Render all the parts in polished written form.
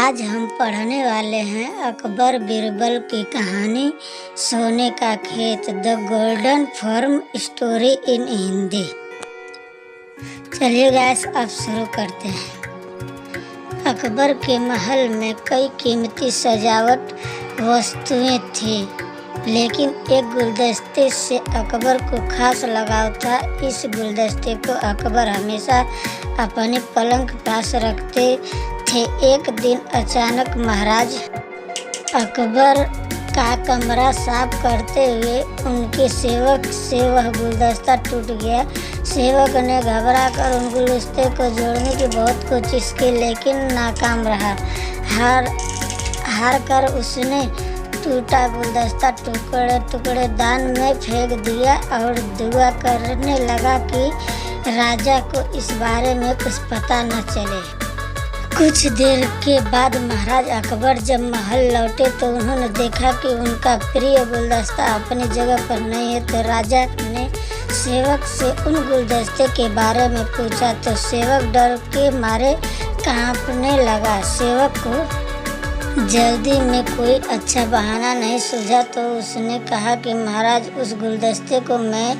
आज हम पढ़ने वाले हैं अकबर बीरबल की कहानी सोने का खेत, the golden form story in Hindi. चलिए गाइस, अब शुरू करते हैं। अकबर के महल में कई कीमती सजावट वस्तुएं थी, लेकिन एक गुलदस्ते से अकबर को खास लगाव था। इस गुलदस्ते को अकबर हमेशा अपने पलंग पास रखते थे। एक दिन अचानक महाराज अकबर का कमरा साफ करते हुए उनके सेवक से वह गुलदस्ता टूट गया। सेवक ने घबरा कर उन गुलदस्ते को जोड़ने की बहुत कोशिश की, लेकिन नाकाम रहा। हार कर उसने टूटा गुलदस्ता टुकड़े टुकड़े दान में फेंक दिया और दुआ करने लगा कि राजा को इस बारे में कुछ पता न चले। कुछ देर के बाद महाराज अकबर जब महल लौटे तो उन्होंने देखा कि उनका प्रिय गुलदस्ता अपनी जगह पर नहीं है। तो राजा ने सेवक से उन गुलदस्ते के बारे में पूछा तो सेवक डर के मारे कांपने लगा। सेवक को जल्दी में कोई अच्छा बहाना नहीं सूझा तो उसने कहा कि महाराज, उस गुलदस्ते को मैं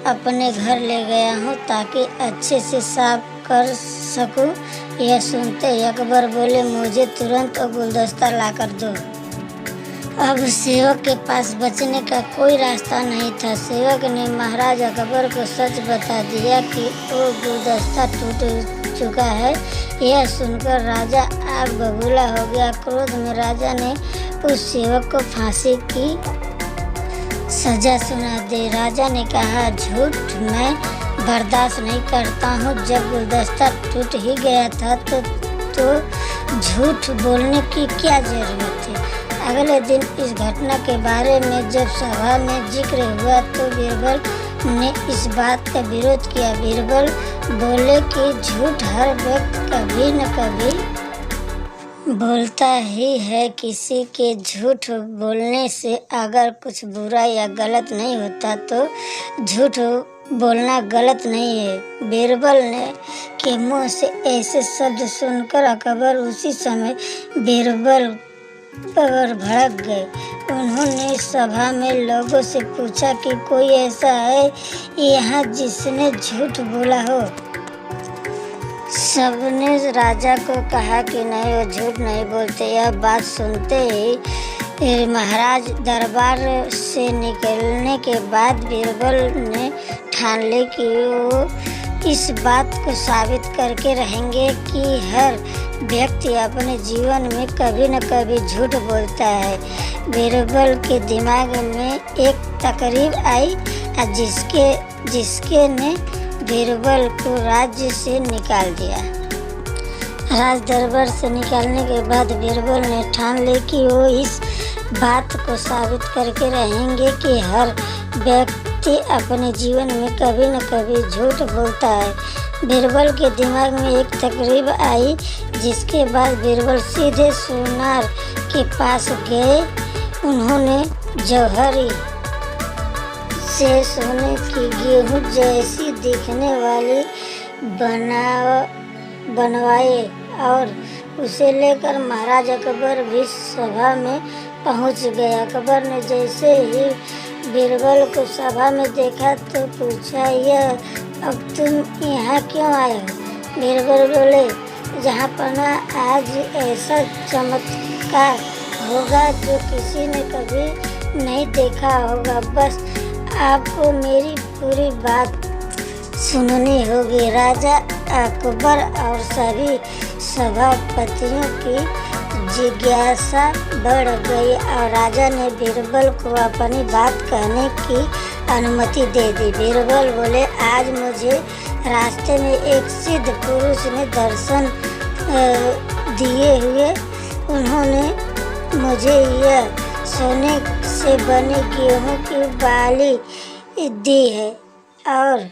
अपने घर ले गया हूँ ताकि अच्छे से साफ कर सकूँ। यह सुनते ही अकबर बोले, मुझे तुरंत वो गुलदस्ता ला कर दो। अब सेवक के पास बचने का कोई रास्ता नहीं था। सेवक ने महाराज अकबर को सच बता दिया कि वो गुलदस्ता टूट चुका है। यह सुनकर राजा आग बबूला हो गया। क्रोध में राजा ने उस सेवक को फांसी की सजा सुना दी। राजा ने कहा, झूठ मैं बर्दाश्त नहीं करता हूँ। जब गुलदस्ता टूट ही गया था तो झूठ बोलने की क्या जरूरत थी। अगले दिन इस घटना के बारे में जब सभा में जिक्र हुआ तो बीरबल ने इस बात का विरोध किया। बीरबल बोले कि झूठ हर व्यक्ति कभी न कभी बोलता ही है। किसी के झूठ बोलने से अगर कुछ बुरा या गलत नहीं होता तो झूठ बोलना गलत नहीं है। बीरबल ने के मुंह से ऐसे शब्द सुनकर अकबर उसी समय बीरबल पर भड़क गए। उन्होंने सभा में लोगों से पूछा कि कोई ऐसा है यहाँ जिसने झूठ बोला हो। सबने राजा को कहा कि नहीं, वो झूठ नहीं बोलते। यह बात सुनते ही महाराज दरबार से निकलने के बाद बीरबल ने ठान ली कि वो इस बात को साबित करके रहेंगे कि हर व्यक्ति अपने जीवन में कभी न कभी झूठ बोलता है। बीरबल के दिमाग में एक तकरीब आई जिसके ने बीरबल को राज्य से निकाल दिया। राज दरबार से निकालने के बाद बीरबल ने ठान ली कि वो इस बात को साबित करके रहेंगे कि हर व्यक्ति अपने जीवन में कभी न कभी झूठ बोलता है। बीरबल के दिमाग में एक तकरीब आई जिसके बाद बीरबल सीधे सोनार के पास गए। उन्होंने जौहरी से सोने की गेहूं जैसी दिखने वाली बनवाए और उसे लेकर महाराज अकबर भी सभा में पहुंच गए। अकबर ने जैसे ही बीरबल को सभा में देखा तो पूछा, यह अब तुम यहाँ क्यों आए हो? बीरबल बोले, जहाँ पना आज ऐसा चमत्कार होगा जो किसी ने कभी नहीं देखा होगा। बस आपको मेरी पूरी बात सुननी होगी। राजा अकबर और सभी सभापतियों की जिज्ञासा बढ़ गई और राजा ने बीरबल को अपनी बात कहने की अनुमति दे दी। बीरबल बोले, आज मुझे रास्ते में एक सिद्ध पुरुष ने दर्शन दिए हुए। उन्होंने मुझे यह सोने से बने गेहूं की बाली दी है और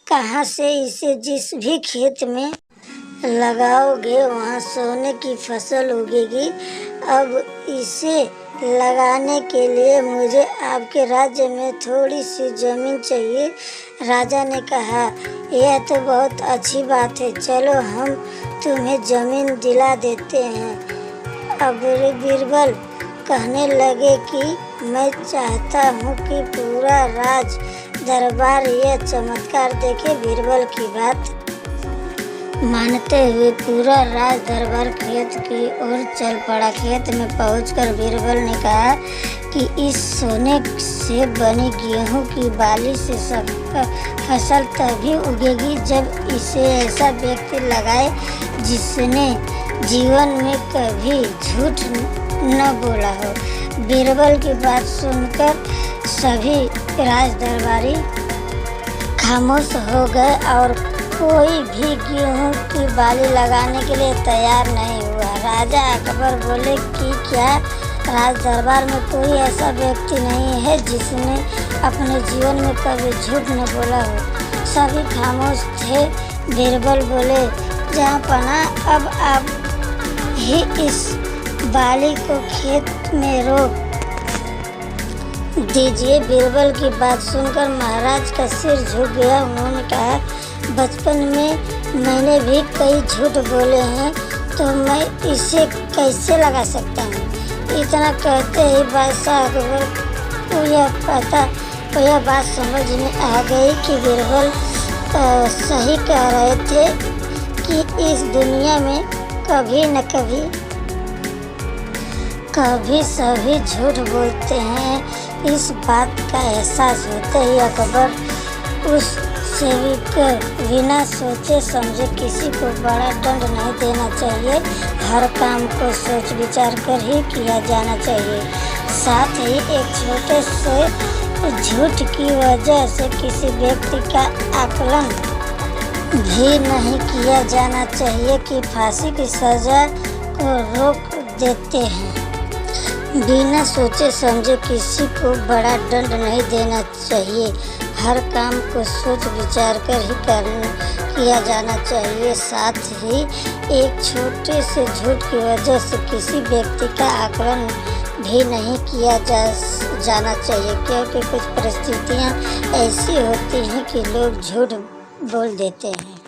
कहाँ से इसे जिस भी खेत में लगाओगे वहाँ सोने की फसल उगेगी। अब इसे लगाने के लिए मुझे आपके राज्य में थोड़ी सी जमीन चाहिए। राजा ने कहा, यह तो बहुत अच्छी बात है। चलो हम तुम्हें जमीन दिला देते हैं। अब बीरबल कहने लगे कि मैं चाहता हूँ कि पूरा राज दरबार यह चमत्कार देखे। बीरबल की बात मानते हुए पूरा राज दरबार खेत की ओर चल पड़ा। खेत में पहुंचकर बीरबल ने कहा कि इस सोने से बनी गेहूं की बाली से सबका फसल तभी उगेगी जब इसे ऐसा व्यक्ति लगाए जिसने जीवन में कभी झूठ न बोला हो। बीरबल की बात सुनकर सभी राज दरबारी खामोश हो गए और कोई भी गेहूं की बाली लगाने के लिए तैयार नहीं हुआ। राजा अकबर बोले कि क्या राज दरबार में कोई ऐसा व्यक्ति नहीं है जिसने अपने जीवन में कभी झूठ न बोला हो। सभी खामोश थे। बीरबल बोले, जहाँ पना अब आप ही इस बाली को खेत में रोक दीजिए। बीरबल की बात सुनकर महाराज का सिर झुक गया। उन्होंने कहा, बचपन में मैंने भी कई झूठ बोले हैं तो मैं इसे कैसे लगा सकता हूँ। इतना कहते ही बादशाह अकबर को यह बात समझ में आ गई कि बीरबल सही कह रहे थे कि इस दुनिया में कभी न कभी सभी झूठ बोलते हैं। इस बात का एहसास होते ही अकबर उस सेवक बिना सोचे समझे किसी को बड़ा दंड नहीं देना चाहिए। हर काम को सोच विचार कर ही किया जाना चाहिए। साथ ही एक छोटे से झूठ की वजह से किसी व्यक्ति का आकलन भी नहीं किया जाना चाहिए कि फांसी की सजा को रोक देते हैं। बिना सोचे समझे किसी को बड़ा दंड नहीं देना चाहिए। हर काम को सोच विचार कर ही किया जाना चाहिए। साथ ही एक छोटे से झूठ की वजह से किसी व्यक्ति का आकलन भी नहीं किया जाना चाहिए, क्योंकि कुछ परिस्थितियां ऐसी होती हैं कि लोग झूठ बोल देते हैं।